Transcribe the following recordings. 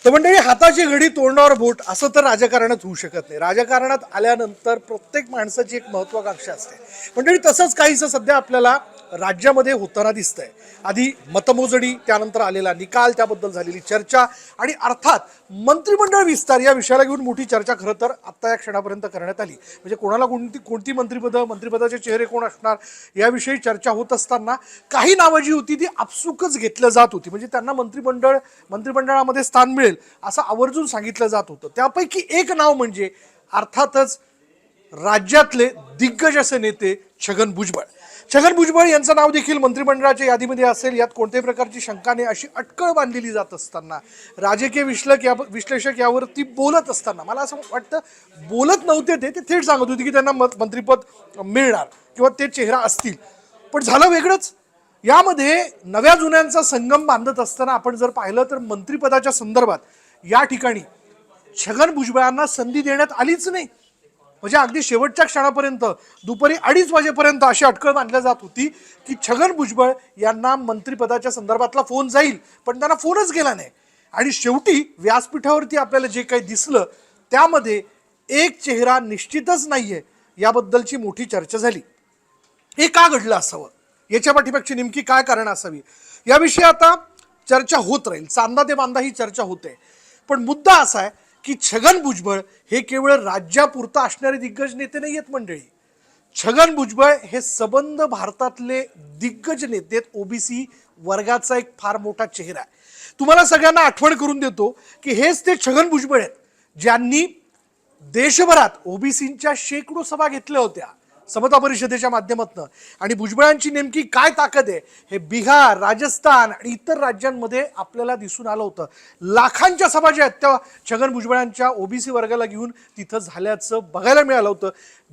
तर मंडळी, हाताची घडी तोंडावर बोट असं तर राजकारणात होऊ शकत नाही. राजकारणात आल्यानंतर प्रत्येक माणसाची एक महत्वाकांक्षा असते. मंडळी, तसंच काहीसं सध्या आपल्याला राज्यामध्ये होताना दिसतंय. आधी मतमोजणी, त्यानंतर आलेला निकाल, त्याबद्दल झालेली चर्चा आणि अर्थात मंत्रिमंडळ विस्तार या विषयाला घेऊन मोठी चर्चा खरं तर आत्ता या क्षणापर्यंत करण्यात आली. म्हणजे कोणाला कोणती कोणती मंत्रिपदं, मंत्रिपदाचे चेहरे कोण असणार याविषयी चर्चा होत असताना काही नावं जी होती ती आपसुकच घेतलं जात होती. म्हणजे त्यांना मंत्रिमंडळामध्ये स्थान मिळेल असं आवर्जून सांगितलं जात होतं. त्यापैकी एक नाव म्हणजे अर्थातच राज्यातले दिग्गज असे नेते छगन भुजबळ. छगन भुजबळ यांचं नाव देखील मंत्रिमंडळाच्या यादीमध्ये असेल यात कोणत्याही प्रकारची शंका नाही अशी अटकळ बांधलेली जात असताना राजकीय विश्लेषक यावरती बोलत असताना मला असं वाटतं, बोलत नव्हते ते थेट सांगत होते की त्यांना मंत्रिपद मिळणार किंवा ते चेहरा असतील. पण झालं वेगळंच. यामध्ये नव्या जुन्यांचा संगम बांधत असताना आपण जर पाहिलं तर मंत्रिपदाच्या संदर्भात या ठिकाणी छगन भुजबळांना संधी देण्यात आलीच नाही. म्हणजे अगदी शेवटच्या क्षणापर्यंत दुपारी 2:30 वाजेपर्यंत अशी अटकळ बांधल्या जात होती की छगन भुजबळ यांना मंत्रिपदाच्या संदर्भातला फोन जाईल, पण त्यांना फोनच गेला नाही. आणि शेवटी व्यासपीठावरती आपल्याला जे काही दिसलं त्यामध्ये एक चेहरा निश्चितच नाहीये याबद्दलची मोठी चर्चा झाली. हे का घडलं असावं, याच्या पाठीमागची नेमकी काय कारण असावी याविषयी आता चर्चा होत राहील. चांदा ते बांधा ही चर्चा होते. पण मुद्दा असा आहे की छगन भुजबळ हे केवळ राज्यापुरता असणारे दिग्गज नेते नाही आहेत मंडळी. छगन भुजबळ हे सबंध भारतातले दिग्गज नेते, ओबीसी वर्गाचा एक फार मोठा चेहरा आहे. तुम्हाला सगळ्यांना आठवण करून देतो की हेच ते छगन भुजबळ आहेत ज्यांनी देशभरात ओबीसींच्या शेकडो सभा घेतल्या होत्या समता परिषदेच्या माध्यमातून. आणि भुजबळांची नेमकी काय ताकद आहे हे बिहार, राजस्थान आणि इतर राज्यांमध्ये आपल्याला दिसून आलं होतं. लाखांच्या सभा ज्या आहेत त्या छगन भुजबळांच्या ओबीसी वर्गाला घेऊन तिथं झाल्याचं बघायला मिळालं होतं,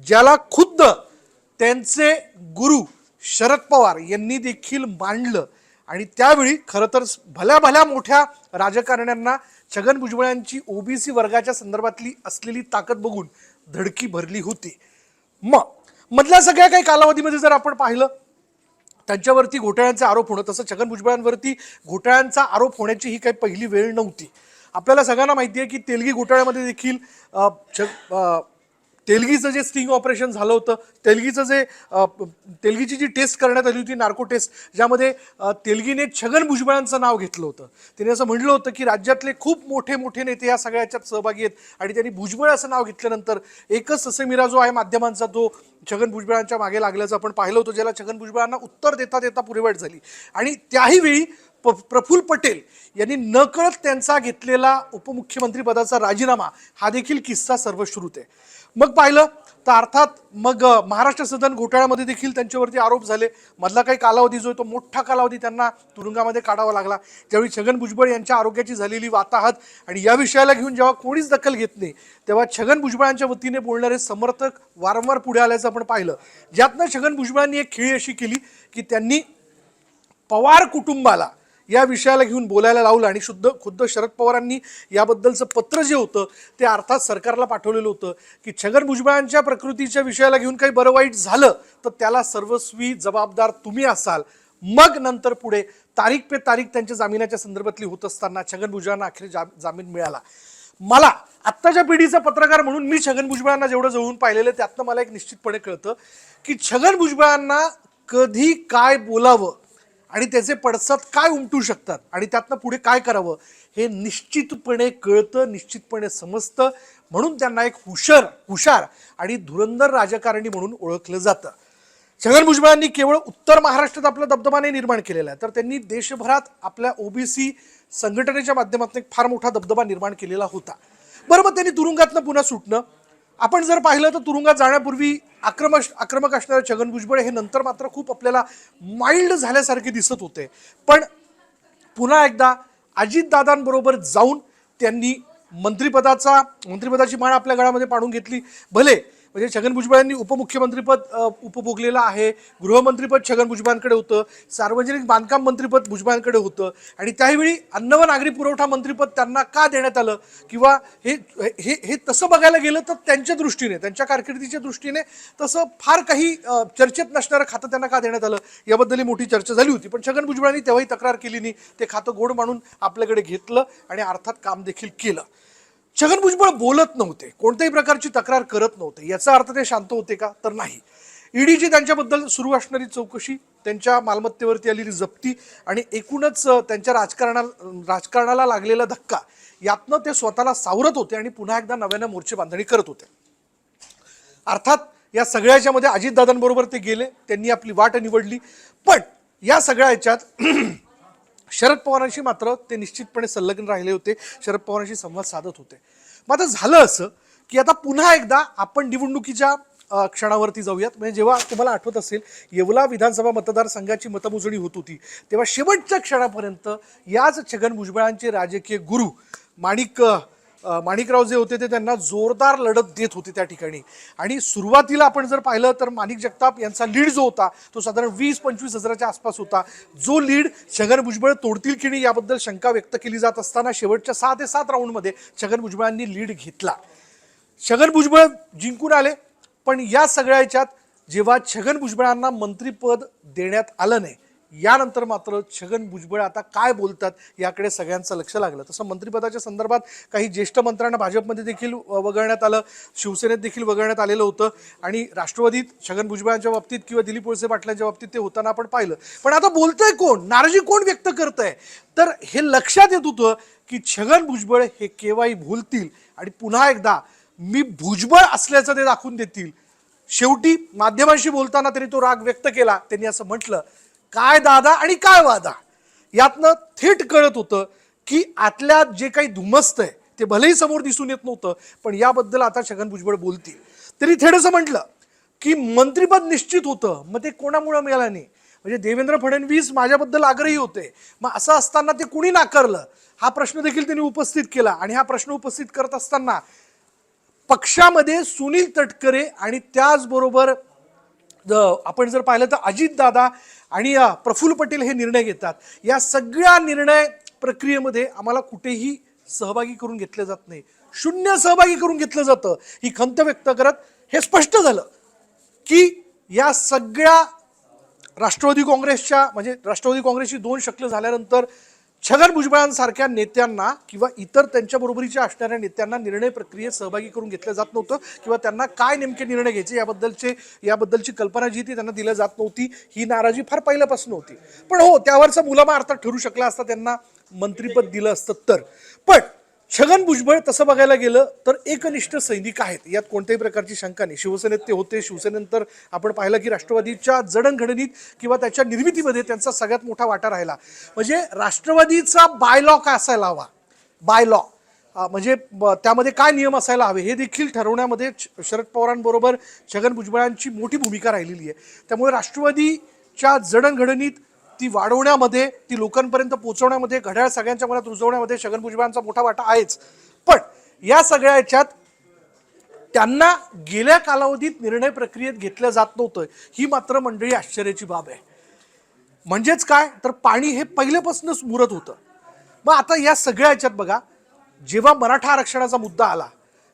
ज्याला खुद्द त्यांचे गुरु शरद पवार यांनी देखील मांडलं. आणि त्यावेळी खरं तर भल्या भल्या मोठ्या राजकारण्यांना छगन भुजबळांची ओबीसी वर्गाच्या संदर्भातली असलेली ताकद बघून धडकी भरली होती. मधल्या सगळ्या काही कालावधीमध्ये जर आपण पाहिलं त्यांच्यावरती घोटाळ्यांचे आरोप होणं, तसं छगन भुजबळांवरती घोटाळ्यांचा आरोप होण्याची ही काही पहिली वेळ नव्हती. आपल्याला सगळ्यांना माहिती आहे की तेलगी घोटाळ्यामध्ये देखील तेलगीचं जे स्टिंग ऑपरेशन झालं होतं, तेलगीची जी टेस्ट करण्यात आली होती, नार्को टेस्ट, ज्यामध्ये तेलगीने छगन भुजबळांचं नाव घेतलं होतं. त्याने असं म्हटलं होतं की राज्यातले खूप मोठे मोठे नेते या सगळ्या याच्यात सहभागी आहेत. आणि त्यांनी भुजबळ असं नाव घेतल्यानंतर एकच ससेमिरा जो आहे माध्यमांचा तो छगन भुजबळांच्या मागे लागल्याचं आपण पाहिलं होतं, ज्याला छगन भुजबळांना उत्तर देता देता पुरेवाट झाली. आणि त्याही वेळी प्रफुल्ल पटेल यांनी नकळत त्यांचा घेतलेला उपमुख्यमंत्री पदाचा राजीनामा हा देखील किस्सा सर्वश्रुत आहे. मग पाहिलं तर अर्थात मग महाराष्ट्र सदन घोटाळ्यामध्ये देखील त्यांच्यावरती आरोप झाले. मधला काही कालावधी जो आहे तो मोठा कालावधी त्यांना तुरुंगामध्ये काढावा लागला. ज्यावेळी छगन भुजबळ यांच्या आरोग्याची झालेली वाताहत आणि या विषयाला घेऊन जेव्हा कोणीच दखल घेत नाही तेव्हा छगन भुजबळांच्या वतीने बोलणारे समर्थक वारंवार पुढे आल्याचं आपण पाहिलं. ज्यातनं छगन भुजबळांनी एक खेळी अशी केली की त्यांनी पवार कुटुंबाला या विषयाला घेऊन बोलायला लावलं. आणि खुद्द शरद पवारांनी याबद्दलचं पत्र जे होतं ते अर्थात सरकारला पाठवलेलं होतं की छगन भुजबळांच्या प्रकृतीच्या विषयाला घेऊन काही बरं वाईट झालं तर त्याला सर्वस्वी जबाबदार तुम्ही असाल. मग नंतर पुढे तारीख पे तारीख त्यांच्या जामिनाच्या संदर्भातली होत असताना छगन भुजबळांना अखेर जामीन मिळाला. मला आत्ताच्या पिढीचा पत्रकार म्हणून मी छगन भुजबळांना जेवढं जवळून पाहिलेलं त्यातनं मला एक निश्चितपणे कळतं की छगन भुजबळांना कधी काय बोलावं आणि त्याचे पडसाद काय उमटू शकतात आणि त्यातनं पुढे काय करावं हे निश्चितपणे कळतं, निश्चितपणे समजतं. म्हणून त्यांना एक हुशार आणि धुरंधर राजकारणी म्हणून ओळखलं जातं. छगन भुजबळांनी केवळ उत्तर महाराष्ट्रात आपला दबदबा नाही निर्माण केलेला आहे, तर त्यांनी देशभरात आपल्या ओबीसी संघटनेच्या माध्यमातून एक फार मोठा दबदबा निर्माण केलेला होता. बरोबर, त्यांनी तुरुंगातनं पुन्हा सुटणं आपण जर पाहिलं तर तुरुंगात जाण्यापूर्वी आक्रमक असणारे छगन भुजबळ हे नंतर मात्र खूप आपल्याला माइल्ड झाल्यासारखे दिसत होते. पण पुन्हा एकदा अजितदादांबरोबर जाऊन त्यांनी मंत्रिपदाची माळ आपल्या गळ्यामध्ये पाडून घेतली. भले म्हणजे छगन भुजबळांनी उपमुख्यमंत्रीपद उपभोगलेलं आहे, गृहमंत्रीपद छगन भुजबळांकडे होतं, सार्वजनिक बांधकाम मंत्रीपद भुजबळांकडे होतं आणि त्यावेळी अन्न व नागरी पुरवठा मंत्रीपद त्यांना का देण्यात आलं किंवा हे हे हे तसं बघायला गेलं तर त्यांच्या दृष्टीने, त्यांच्या कारकिर्दीच्या दृष्टीने तसं फार काही चर्चेत नसणारं खातं त्यांना का देण्यात आलं याबद्दलही मोठी चर्चा झाली होती. पण छगन भुजबळांनी तेव्हाही तक्रार केली नाही, ते खातं गोड मानून आपल्याकडे घेतलं आणि अर्थात काम देखील केलं. छगन भुजबळ बोलत नव्हते, कोणत्याही प्रकारची तक्रार करत नव्हते, याचा अर्थ ते शांत होते का? तर नाही. ईडीची त्यांच्याबद्दल सुरू असणारी चौकशी, त्यांच्या मालमत्तेवरती आलेली जप्ती आणि एकूणच त्यांच्या राजकारणाला लागलेला धक्का, यातनं ते स्वतःला सावरत होते आणि पुन्हा एकदा नव्यानं मोर्चे बांधणी करत होते. अर्थात या सगळ्याच्या मध्ये अजितदादांबरोबर ते गेले, त्यांनी आपली वाट निवडली. पण या सगळ्या याच्यात शरद पवारांशी मात्र ते निश्चितपणे संलग्न राहिले होते, शरद पवारांशी संवाद साधत होते. मग आता झालं असं की आता पुन्हा एकदा आपण निवडणुकीच्या क्षणावरती जाऊयात. म्हणजे जेव्हा तुम्हाला आठवत असेल येवला विधानसभा मतदारसंघाची मतमोजणी होत होती तेव्हा शेवटच्या क्षणापर्यंत याच छगन भुजबळांचे राजकीय गुरु माणिकराव जे होते ते त्यांना जोरदार लढत देत होते त्या ठिकाणी. आणि सुरुवातीला आपण जर पाहिलं तर माणिक जगताप यांचा लीड जो होता तो साधारण 20-25 हजाराच्या आसपास होता. जो लीड छगन भुजबळ तोडतील की नाही याबद्दल शंका व्यक्त केली जात असताना शेवटच्या 6 ते 7 राऊंडमध्ये छगन भुजबळांनी लीड घेतला. छगन भुजबळ जिंकून आले. पण या सगळ्या ह्याच्यात जेव्हा छगन भुजबळांना मंत्रिपद देण्यात आलं नाही, यानंतर मात्र छगन भुजबळ आता काय बोलतात याकडे सगळ्यांचं लक्ष लागलं. तसं मंत्रिपदाच्या संदर्भात काही ज्येष्ठ मंत्र्यांना भाजपमध्ये देखील वगळण्यात आलं, शिवसेनेत देखील वगळण्यात आलेलं होतं आणि राष्ट्रवादीत छगन भुजबळांच्या बाबतीत किंवा दिलीप वळसे पाटलांच्या बाबतीत ते होताना आपण पाहिलं. पण आता बोलतंय कोण, नाराजी कोण व्यक्त करतंय? तर हे लक्षात येत होतं की छगन भुजबळ हे केव्हाही भूलतील आणि पुन्हा एकदा मी भुजबळ असल्याचं ते दाखवून देतील. शेवटी माध्यमांशी बोलताना त्यांनी तो राग व्यक्त केला. त्यांनी असं म्हटलं, काय दादा आणि काय वादा. यातनं थेट कळत होतं की आतल्यात जे काही धुमस्त आहे ते भलेही समोर दिसून येत नव्हतं, पण याबद्दल आता छगन भुजबळ बोलतील. त्यांनी थेट असं म्हटलं की मंत्रिपद निश्चित होतं, मग ते कोणामुळे मिळालं नाही. म्हणजे देवेंद्र फडणवीस माझ्याबद्दल आग्रही होते, मग असं असताना ते कुणी नाकारलं हा प्रश्न देखील त्यांनी उपस्थित केला. आणि हा प्रश्न उपस्थित करत असताना पक्षामध्ये सुनील तटकरे आणि त्याचबरोबर आपण जर पाहिलं तर अजितदादा आणि प्रफुल्ल पटेल हे निर्णय घेतात. या सगळ्या निर्णय प्रक्रियेमध्ये आम्हाला कुठेही सहभागी करून घेतलं जात नाही, शून्य सहभागी करून घेतलं जातं, ही खंत व्यक्त करत हे स्पष्ट झालं की या सगळ्या राष्ट्रवादी काँग्रेसच्या म्हणजे राष्ट्रवादी काँग्रेसची 2 शक्ल झाल्यानंतर छगन भुजबळांसारख्या नेत्यांना किंवा इतर त्यांच्या बरोबरीच्या असणाऱ्या नेत्यांना निर्णय प्रक्रियेत सहभागी करून घेतलं जात नव्हतं किंवा त्यांना काय नेमके निर्णय घ्यायचे याबद्दलची कल्पना जी ती त्यांना दिल्या जात नव्हती. ही नाराजी फार पहिल्यापासून होती. पण हो, त्यावरचा मुलामा अर्थात ठरू शकला असता त्यांना मंत्रिपद दिलं असतं तर. पण छगन भुजबळ तसं बघायला गेलं तर एकनिष्ठ सैनिक आहेत, यात कोणत्याही प्रकारची शंका नाही. शिवसेनेत ते होते, शिवसेनेनंतर आपण पाहिलं की राष्ट्रवादीच्या जडणघडणीत किंवा त्याच्या निर्मितीमध्ये त्यांचा सगळ्यात मोठा वाटा राहिला. म्हणजे राष्ट्रवादीचा बायलॉ काय असायला हवा, बायलॉ म्हणजे त्यामध्ये काय नियम असायला हवे हे देखील ठरवण्यामध्ये शरद पवारांबरोबर छगन भुजबळांची मोठी भूमिका राहिलेली आहे. त्यामुळे राष्ट्रवादीच्या जडणघडणीत ती वाढवण्यामध्ये, ती लोकांपर्यंत पोहोचवण्यामध्ये, घड्याळ सगळ्यांच्या मनात रुजवण्यामध्ये छगन भुजबळांचा मोठा वाटा आहेच. पण या सगळ्या याच्यात त्यांना गेल्या कालावधीत निर्णय प्रक्रियेत घेतलं जात नव्हतं, ही मात्र मंडळी आश्चर्याची बाब आहे. म्हणजेच काय तर पाणी हे पहिल्यापासूनच मुरत होतं. मग आता या सगळ्या याच्यात बघा, जेव्हा मराठा आरक्षणाचा मुद्दा आला,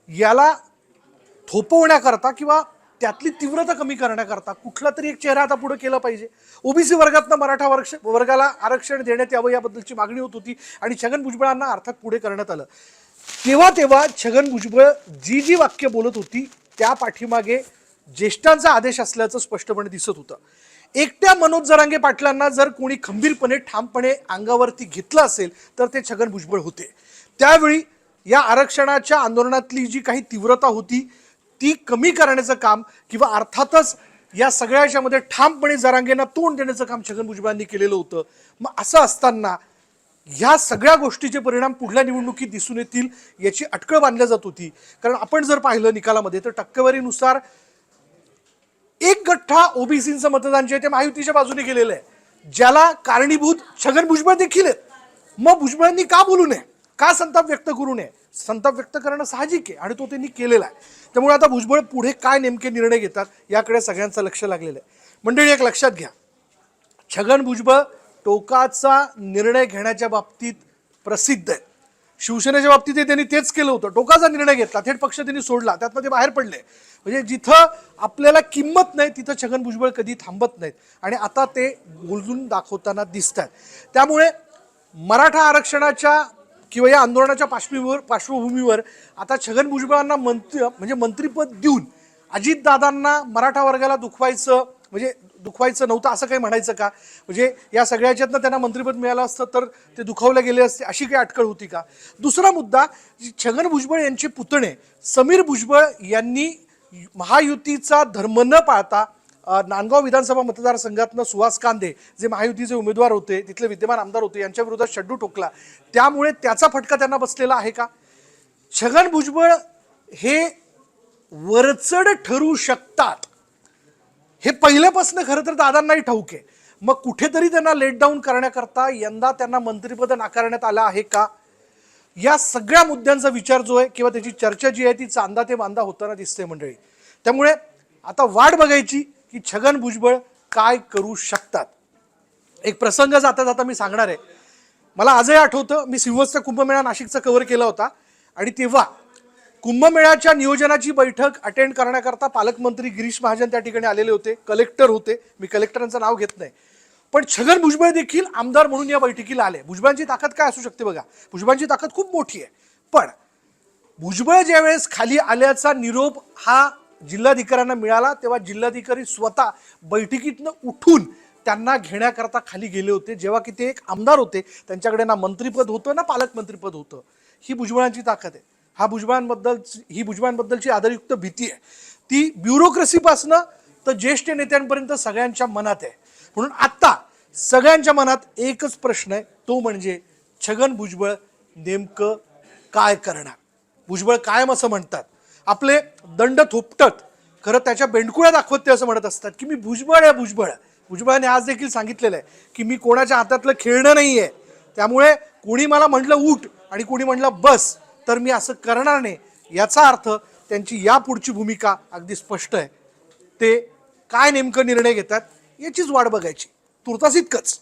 याला थोपवण्याकरता किंवा त्यातली तीव्रता कमी करण्याकरता कुठला तरी एक चेहरा आता पुढे केला पाहिजे. ओबीसी वर्गातनं मराठा वर्गाला आरक्षण देण्यात यावं याबद्दलची मागणी होत होती आणि छगन भुजबळांना अर्थात पुढे करण्यात आलं. तेव्हा छगन भुजबळ जी वाक्य बोलत होती त्या पाठीमागे ज्येष्ठांचा आदेश असल्याचं स्पष्टपणे दिसत होतं. एकट्या मनोज जरांगे पाटलांना जर कोणी खंबीरपणे ठामपणे अंगावरती घेतलं असेल तर ते छगन भुजबळ होते. त्यावेळी या आरक्षणाच्या आंदोलनातली जी काही तीव्रता होती ती कमी करण्याचं काम किंवा अर्थातच या सगळ्याच्यामध्ये ठामपणे जरांगेंना तोंड देण्याचं काम छगन भुजबळांनी केलेलं होतं. मग असं असताना ह्या सगळ्या गोष्टीचे परिणाम पुढल्या निवडणुकीत दिसून येतील याची अटकळ बांधल्या जात होती. कारण आपण जर पाहिलं निकालामध्ये तर टक्केवारीनुसार एक गठ्ठा ओबीसीचं मतदान जे आहे ते महायुतीच्या बाजूने गेलेलं आहे, ज्याला कारणीभूत छगन भुजबळ देखील आहेत. मग भुजबळांनी का बोलू नये? का संताप व्यक्त करू नये? संताप व्यक्त करणं साहजिक आहे आणि तो त्यांनी केलेला आहे. त्यामुळे आता भुजबळ पुढे काय नेमके निर्णय घेतात याकडे सगळ्यांचं लक्ष लागलेलं आहे. मंडळी, एक लक्षात घ्या, छगन भुजबळ टोकाचा निर्णय घेण्याच्या बाबतीत प्रसिद्ध आहे. शिवसेनेच्या बाबतीत त्यांनी तेच केलं होतं, टोकाचा निर्णय घेतला, थेट पक्ष त्यांनी सोडला, त्यातनं ते बाहेर पडले. म्हणजे जिथं आपल्याला किंमत नाही तिथं छगन भुजबळ कधी थांबत नाहीत आणि आता ते बोलून दाखवताना दिसत आहेत. त्यामुळे मराठा आरक्षणाच्या किंवा या आंदोलनाच्या पार्श्वभूमीवर आता छगन भुजबळांना मंत्रिपद देऊन अजितदादांना मराठा वर्गाला दुखवायचं नव्हतं असं काही म्हणायचं का? म्हणजे या सगळ्याच्यातनं त्यांना मंत्रिपद मिळालं असतं तर ते दुखावले गेले असते अशी काही अटकळ होती का? दुसरा मुद्दा, छगन भुजबळ यांचे पुतणे समीर भुजबळ यांनी महायुतीचा धर्म न पाळता नांदगाव विधानसभा मतदारसंघातनं सुहास कांदे जे महायुतीचे उमेदवार होते, तिथले विद्यमान आमदार होते, यांच्या विरोधात शड्डू ठोकला. त्यामुळे त्याचा फटका त्यांना बसलेला आहे का? छगन भुजबळ हे वरचढ ठरू शकतात हे पहिल्यापासून खरं तर दादांनाही ठाऊक आहे. मग कुठेतरी त्यांना लेट डाऊन करण्याकरता यंदा त्यांना मंत्रिपद नाकारण्यात आलं आहे का? या सगळ्या मुद्द्यांचा विचार जो आहे किंवा त्याची चर्चा जी आहे ती चांदा ते बांदा होताना दिसते मंडळी. त्यामुळे आता वाट बघायची की छगन भुजबळ काय करू शकतात. एक प्रसंग जाता जाता मी सांगणार आहे. मला आजही आठवतं, मी सिंहस्थ कुंभमेळा नाशिकचा कव्हर केला होता आणि तेव्हा कुंभमेळ्याच्या नियोजनाची बैठक अटेंड करण्याकरता पालकमंत्री गिरीश महाजन त्या ठिकाणी आलेले होते, कलेक्टर होते, मी कलेक्टरांचं नाव घेत नाही, पण छगन भुजबळ देखील आमदार म्हणून या बैठकीला आले. भुजबळांची ताकद काय असू शकते बघा, भुजबळांची ताकद खूप मोठी आहे. पण भुजबळ ज्यावेळेस खाली आल्याचा निरोप हा जिल्हाधिकाऱ्यांना मिळाला तेव्हा जिल्हाधिकारी स्वतः बैठकीतनं उठून त्यांना घेण्याकरता खाली गेले होते, जेव्हा की ते एक आमदार होते, त्यांच्याकडे ना मंत्रिपद होतं ना पालकमंत्रीपद होतं. ही भुजबळांची ताकद आहे. ही भुजबळांबद्दलची आदरयुक्त भीती आहे, ती ब्युरोक्रेसीपासनं तर ज्येष्ठ नेत्यांपर्यंत सगळ्यांच्या मनात आहे. म्हणून आता सगळ्यांच्या मनात एकच प्रश्न आहे, तो म्हणजे छगन भुजबळ नेमकं काय करणार? भुजबळ कायम असं म्हणतात, आपले दंड थोपटत खरं त्याच्या बेंडकुळ्या दाखवत ते असं म्हणत असतात की मी भुजबळ आहे. भुजबळाने आज देखील सांगितलेलं आहे की मी कोणाच्या हातातलं खेळणं नाही आहे, त्यामुळे कोणी मला म्हटलं उठ आणि कोणी म्हटलं बस तर मी असं करणार नाही. याचा अर्थ त्यांची यापुढची भूमिका अगदी स्पष्ट आहे. ते काय नेमकं निर्णय घेतात याचीच वाट बघायची. तुर्तास इतकंच.